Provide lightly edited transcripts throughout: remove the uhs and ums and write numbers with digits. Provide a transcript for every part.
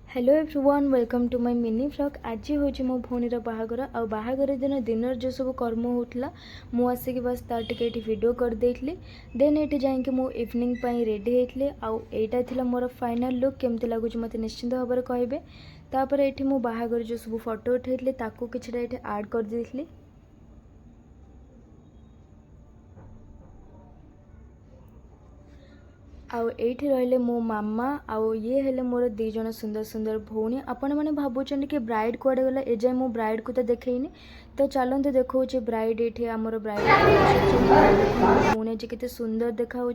Hello everyone welcome to my mini vlog. आज हूँ मो भौणीर बाहागर आ बाहागर दिन दिन जो सब कर्म होता मु आसिक बस तार टिके वीडियो कर देली। देन ये जाकि मु इवनिंग रेडी होती आईटा थी मोर फाइनल लुक केमती लगुच मत निश्चिंत भाव में कहे। तापर ये मु बाहागर जो सब फोटो उठेली ताकू किछटा ये आड कर देली। आईठी रहिले मो मामा आउ ये हेले मोर दी जन सुंदर सुंदर भौणी। आपण मैंने भावुं कि ब्राइड कुआडे गला एजाए मो ब्राइड को तो देखनी। तो चलते देखो ब्राइड ये आमर ब्राइड भौणी आज के सुंदर देखा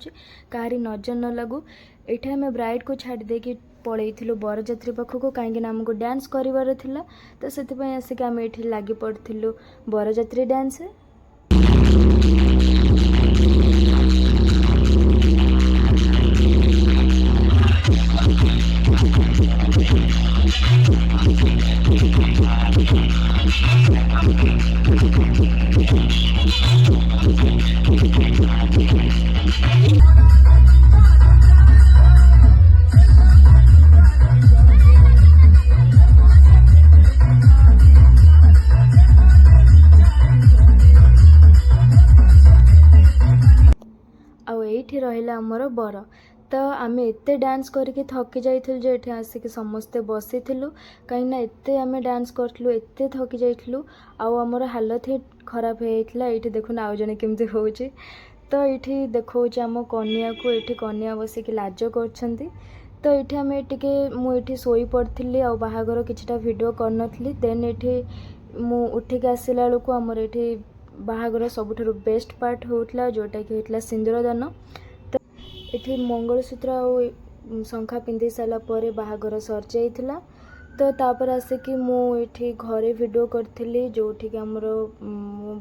कहारी नजर न लगू। ये आम ब्राइड को छाड़ देकी पलैलु बरजात्री पाखक कहीं आमको डांस करार तो से आसिक आम ये लगी पड़ू बरजात्री डांस। ये रहा आमर बर। तो आम एत डांस करके थकी जाइलु जो ये आसिक समस्ते बसी कहीं एत आम डांस करूँ एत थकी जाइलु आमर हालत ही खराब होता। ये देखुन आउ जने केमती हो। तो ये देखो आम कन्या को ये कन्या बसिक लाज कर। तो ये आम मुझे शोई पड़ी आ बाहागर किछटा वीडियो करनी। देन ये मु उठिक आसला बेलू आमर ये बाहागर सबुठ बेस्ट पार्ट होता जोटा कि होता सिंदूरदान। तो ये मंगलसूत्र आ शंखा पिंधि सारापर बाहागर सर जाइला। तो तापर आसिक मुझे घरे वीडियो करी जो आमर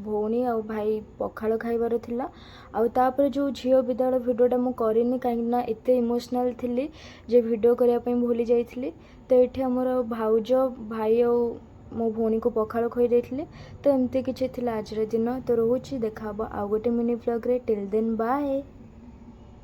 भौणी आ भाई पखाल खाइबार थिला। आउे जो झील विदाड़ वीडियोटा मुझे करनी कहीं एत इमोशनाल थी जे वीडियो करने भूली जाइली। तो ये आमर भाउज भाई आ मो भौणी को पखाल खुई देते। तो एमती किसी आज दिन। तो रोचे देखा आउ गोटे मिनी व्लॉग रे। Till then bye.